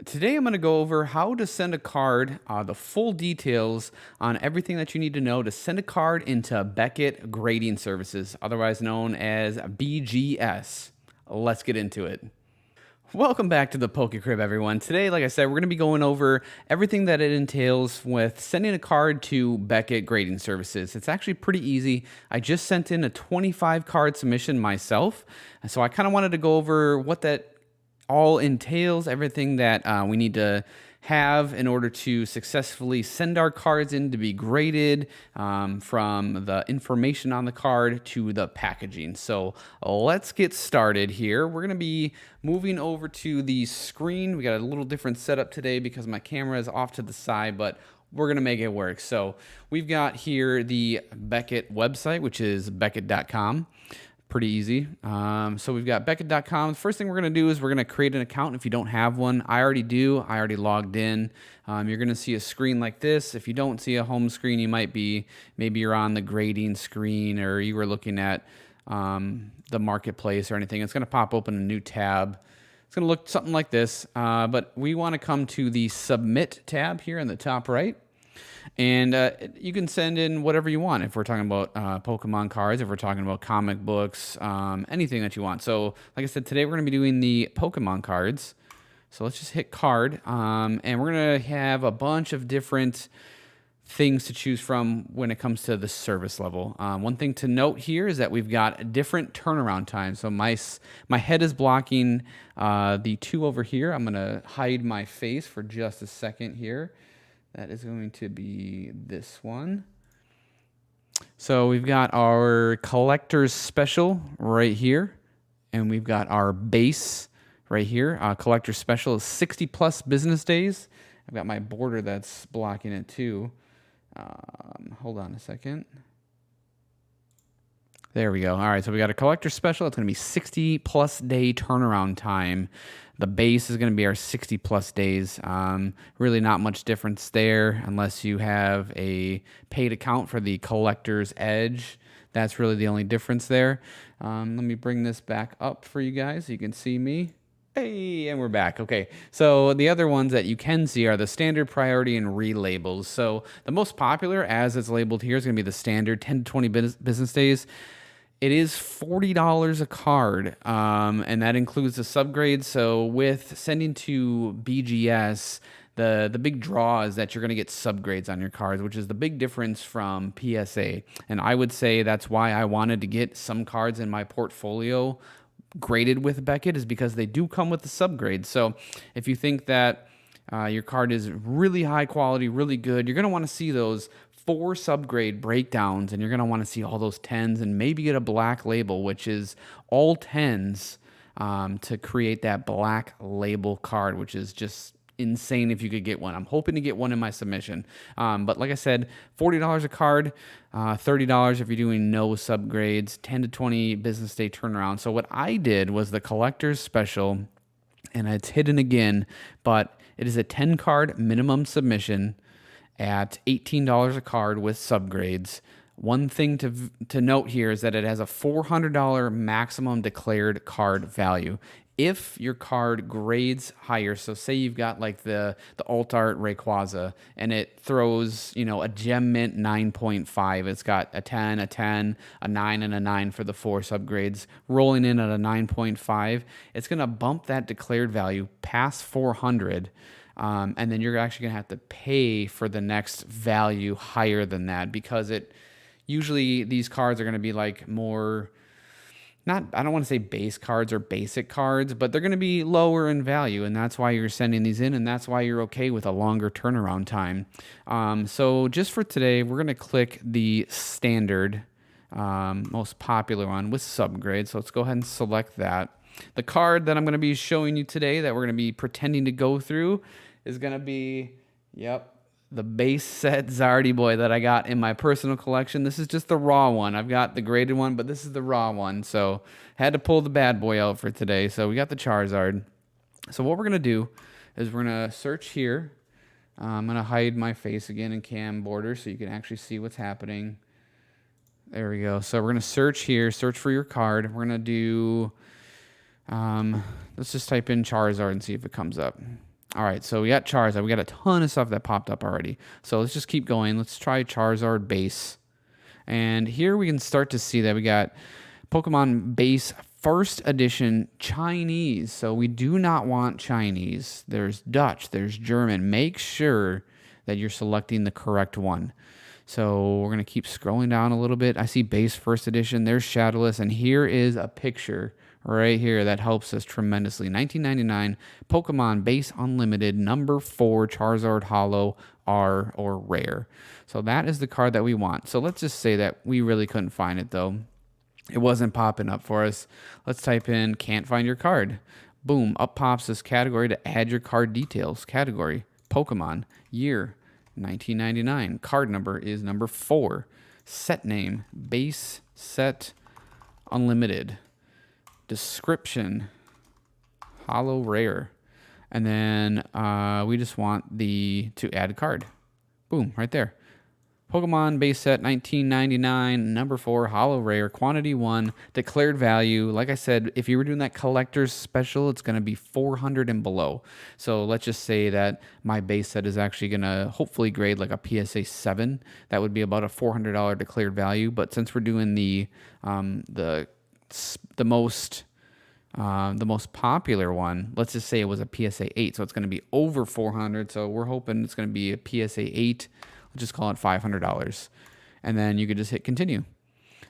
Today I'm going to go over how to send a card, the full details on everything that you need to know to send a card into Beckett Grading Services, otherwise known as BGS. Let's get into it. Welcome back to the Poke Crib, everyone. Today, like I said, we're going to be going over everything that it entails with sending a card to Beckett Grading Services. It's actually pretty easy. I just sent in a 25 card submission myself, so I kind of wanted to go over what that all entails, everything that we need to have in order to successfully send our cards in to be graded, from the information on the card to the packaging. So let's get started here. We're going to be moving over to the screen. We got a little different setup today because my camera is off to the side, but we're going to make it work. So we've got here the Beckett website, which is beckett.com. Pretty easy. So we've got Beckett.com. The first thing we're going to do is we're going to create an account if you don't have one. I already do. I already logged in. You're going to see a screen like this. If you don't see a home screen, you might be, maybe you're on the grading screen or you were looking at the marketplace or anything. It's going to pop open a new tab. It's going to look something like this, but we want to come to the Submit tab here in the top right. And you can send in whatever you want if we're talking about Pokemon cards, if we're talking about comic books, anything that you want. So like I said, today we're going to be doing the Pokemon cards. So let's just hit card. And we're going to have a bunch of different things to choose from when it comes to the service level. One thing to note here is that we've got different turnaround times. So my head is blocking the two over here. I'm going to hide my face for just a second here. That is going to be this one. So we've got our collector's special right here. And we've got our base right here. Collector's special is 60 plus business days. I've got my border that's blocking it too. Hold on a second. There we go. All right, so we got a collector special. It's going to be 60 plus day turnaround time. The base is going to be our 60 plus days. Really not much difference there unless you have a paid account for the collector's edge. That's really the only difference there. Let me bring this back up for you guys so you can see me. Hey, and we're back. Okay, so the other ones that you can see are the standard, priority, and relabels. So the most popular, as it's labeled here, is going to be the standard 10 to 20 business days. It is $40 a card, and that includes the subgrade. So with sending to BGS, the big draw is that you're going to get subgrades on your cards, which is the big difference from PSA. And I would say that's why I wanted to get some cards in my portfolio graded with Beckett, is because they do come with the subgrade. So if you think that your card is really high quality, really good, you're going to want to see those 4 subgrade breakdowns, and you're going to want to see all those 10s and maybe get a black label, which is all 10s, to create that black label card, which is just insane if you could get one. I'm hoping to get one in my submission. But like I said, $40 a card, $30 if you're doing no subgrades, 10 to 20 business day turnaround. So what I did was the collector's special, and it's hidden again, but it is a 10 card minimum submission at $18 a card with subgrades. One thing to note here is that it has a $400 maximum declared card value. If your card grades higher, so say you've got like the Alt Art Rayquaza, and it throws, a Gem Mint 9.5. It's got a 10, a 10, a 9, and a 9 for the 4 subgrades, rolling in at a 9.5. It's going to bump that declared value past 400. And then you're actually going to have to pay for the next value higher than that, because usually these cards are going to be like more, I don't want to say base cards or basic cards, but they're going to be lower in value, and that's why you're sending these in, and that's why you're okay with a longer turnaround time. So just for today, we're going to click the standard, most popular one with subgrade. So let's go ahead and select that. The card that I'm going to be showing you today that we're going to be pretending to go through is going to be, the base set Zardy Boy that I got in my personal collection. This is just the raw one. I've got the graded one, but this is the raw one. So had to pull the bad boy out for today. So we got the Charizard. So what we're going to do is we're going to search here. I'm going to hide my face again in cam border so you can actually see what's happening. There we go. So we're going to search here, search for your card. We're going to do, let's just type in Charizard and see if it comes up. All right, so we got Charizard. We got a ton of stuff that popped up already. So let's just keep going. Let's try Charizard base. And here we can start to see that we got Pokemon base first edition Chinese. So we do not want Chinese. There's Dutch, there's German. Make sure that you're selecting the correct one. So we're going to keep scrolling down a little bit. I see base first edition. There's Shadowless. And here is a picture right here that helps us tremendously. 1999 Pokemon base unlimited number 4 Charizard Holo R or rare. So that is the card that we want. So let's just say that we really couldn't find it though. It wasn't popping up for us. Let's type in can't find your card. Boom, up pops this category to add your card details. Category, Pokemon, year, 1999. Card number is number 4. Set name, base set unlimited. Description, holo rare. And then we just want to add a card. Boom, right there. Pokemon base set 1999, number 4, holo rare, quantity 1, declared value. Like I said, if you were doing that collector's special, it's going to be 400 and below. So let's just say that my base set is actually going to hopefully grade like a PSA 7. That would be about a $400 declared value. But since we're doing the most popular one, let's just say it was a PSA 8, so it's going to be over 400. So we're hoping it's going to be a PSA 8. Let's just call it $500, and then you could just hit continue.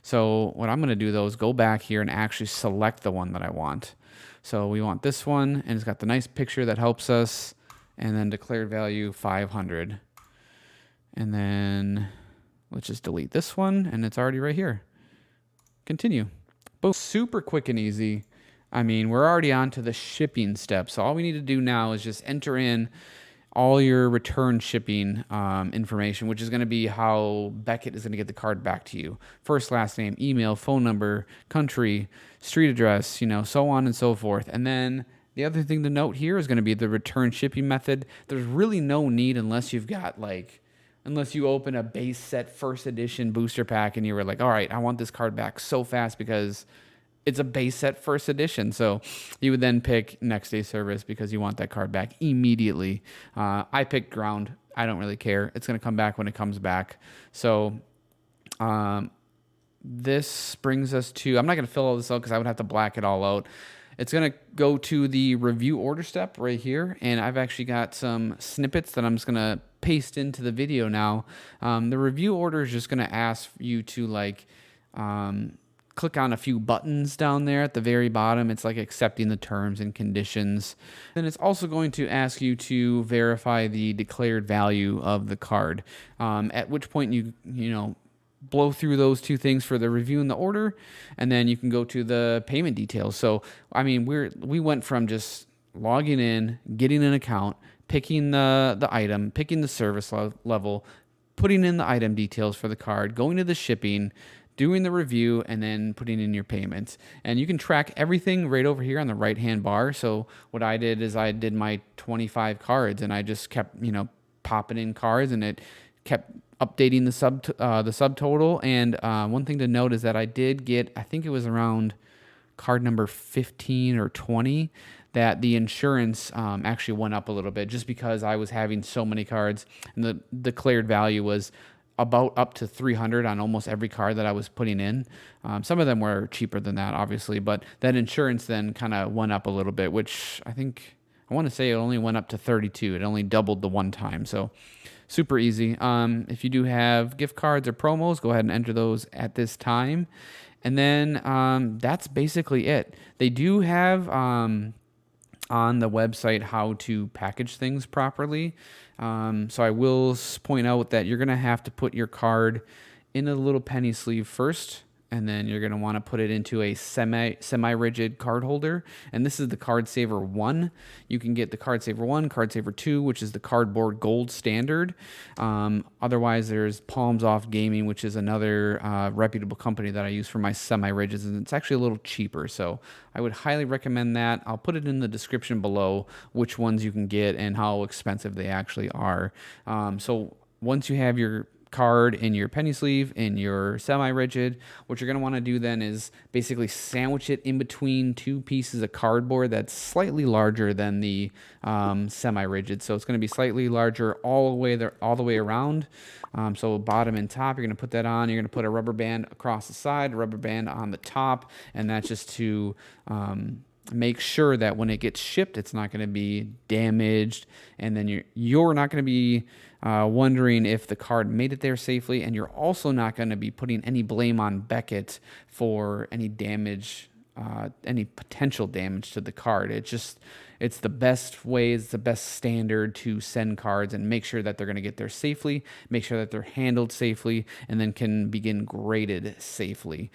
So what I'm going to do though is go back here and actually select the one that I want. So we want this one, and it's got the nice picture that helps us, and then declared value 500. And then let's just delete this one, and it's already right here. Continue. Boom. Super quick and easy. I mean, we're already on to the shipping step. So all we need to do now is just enter in all your return shipping information, which is going to be how Beckett is going to get the card back to you. First, last name, email, phone number, country, street address, so on and so forth. And then the other thing to note here is going to be the return shipping method. There's really no need unless you've got unless you open a base set first edition booster pack and you were like, all right, I want this card back so fast because it's a base set first edition. So you would then pick next day service because you want that card back immediately. I picked ground. I don't really care. It's going to come back when it comes back. So this brings us to, I'm not going to fill all this out because I would have to black it all out. It's going to go to the review order step right here. And I've actually got some snippets that I'm just going to paste into the video now. The review order is just going to ask you to click on a few buttons down there at the very bottom. It's like accepting the terms and conditions. Then it's also going to ask you to verify the declared value of the card, at which point you blow through those two things for the review and the order, and then you can go to the payment details. So, I mean, we went from just logging in, getting an account, picking the item, picking the service level, putting in the item details for the card, going to the shipping, doing the review, and then putting in your payments. And you can track everything right over here on the right-hand bar. So what I did is I did my 25 cards, and I just kept, popping in cards, and it kept updating the subtotal. And one thing to note is that I did get, I think it was around card number 15 or 20, that the insurance actually went up a little bit just because I was having so many cards, and the declared value was about up to 300 on almost every card that I was putting in. Some of them were cheaper than that, obviously, but that insurance then kind of went up a little bit, which I want to say it only went up to 32. It only doubled the one time. So super easy. If you do have gift cards or promos, go ahead and enter those at this time. And then that's basically it. They do have on the website how to package things properly. So I will point out that you're going to have to put your card in a little penny sleeve first, and then you're going to want to put it into a semi-rigid card holder. And this is the Card Saver 1. You can get the Card Saver 1, Card Saver 2, which is the cardboard gold standard. Otherwise, there's Palms Off Gaming, which is another reputable company that I use for my semi-rigids, and it's actually a little cheaper. So I would highly recommend that. I'll put it in the description below which ones you can get and how expensive they actually are. So once you have your card in your penny sleeve, in your semi-rigid. What you're going to want to do then is basically sandwich it in between two pieces of cardboard that's slightly larger than the semi-rigid. So it's going to be slightly larger all the way around. So bottom and top, you're going to put that on. You're going to put a rubber band across the side, a rubber band on the top, and that's just to make sure that when it gets shipped, it's not going to be damaged, and then you're not going to be wondering if the card made it there safely, and you're also not going to be putting any blame on Beckett for any damage, any potential damage to the card. It's the best way, it's the best standard to send cards and make sure that they're going to get there safely, make sure that they're handled safely, and then can begin graded safely.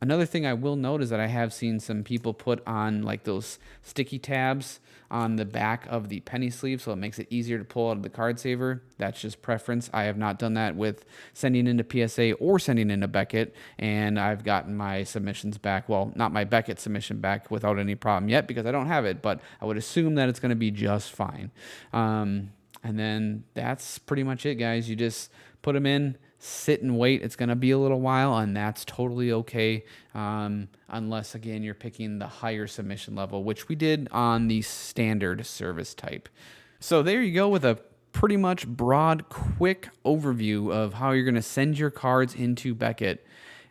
Another thing I will note is that I have seen some people put on like those sticky tabs on the back of the penny sleeve, so it makes it easier to pull out of the card saver. That's just preference. I have not done that with sending into PSA or sending into Beckett, and I've gotten my submissions back. Well, not my Beckett submission back without any problem yet because I don't have it, but I would assume that it's going to be just fine. And then that's pretty much it, guys. You just put them in, sit and wait. It's going to be a little while, and that's totally okay, unless, again, you're picking the higher submission level, which we did on the standard service type. So there you go with a pretty much broad, quick overview of how you're going to send your cards into Beckett.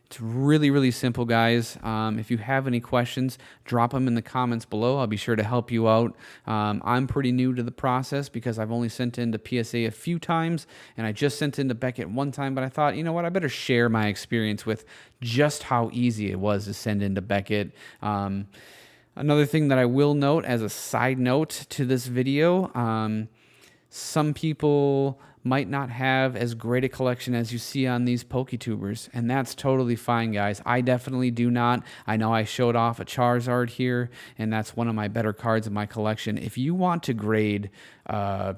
It's really, really simple, guys. If you have any questions, drop them in the comments below. I'll be sure to help you out. I'm pretty new to the process because I've only sent into PSA a few times, and I just sent into Beckett one time, but I thought, you know what, I better share my experience with just how easy it was to send into Beckett. Another thing that I will note as a side note to this video, some people might not have as great a collection as you see on these PokeTubers, and that's totally fine, guys. I definitely do not. I know I showed off a Charizard here, and that's one of my better cards in my collection. If you want to grade a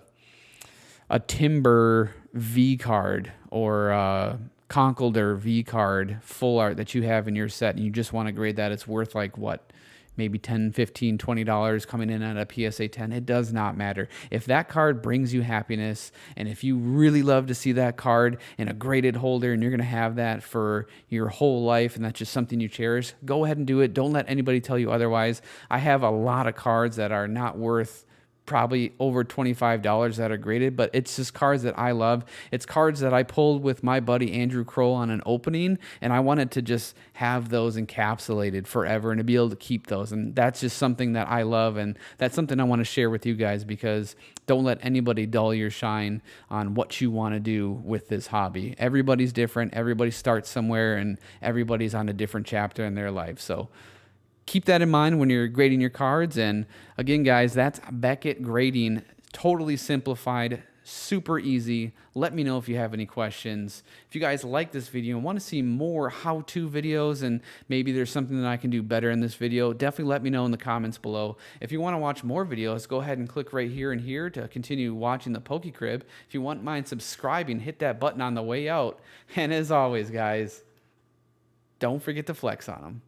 Timber V card or a Conkeldurr V card full art that you have in your set, and you just want to grade that, it's worth like what? Maybe $10, $15, $20 coming in at a PSA 10. It does not matter. If that card brings you happiness, and if you really love to see that card in a graded holder and you're going to have that for your whole life and that's just something you cherish, go ahead and do it. Don't let anybody tell you otherwise. I have a lot of cards that are not worth probably over $25 that are graded, but it's just cards that I love. It's cards that I pulled with my buddy Andrew Kroll on an opening, and I wanted to just have those encapsulated forever and to be able to keep those. And that's just something that I love, and that's something I want to share with you guys, because don't let anybody dull your shine on what you want to do with this hobby. Everybody's different. Everybody starts somewhere, and everybody's on a different chapter in their life. So keep that in mind when you're grading your cards. And again, guys, that's Beckett Grading. Totally simplified, super easy. Let me know if you have any questions. If you guys like this video and want to see more how-to videos, and maybe there's something that I can do better in this video, definitely let me know in the comments below. If you want to watch more videos, go ahead and click right here and here to continue watching the Poke Crib. If you wouldn't mind subscribing, hit that button on the way out. And as always, guys, don't forget to flex on them.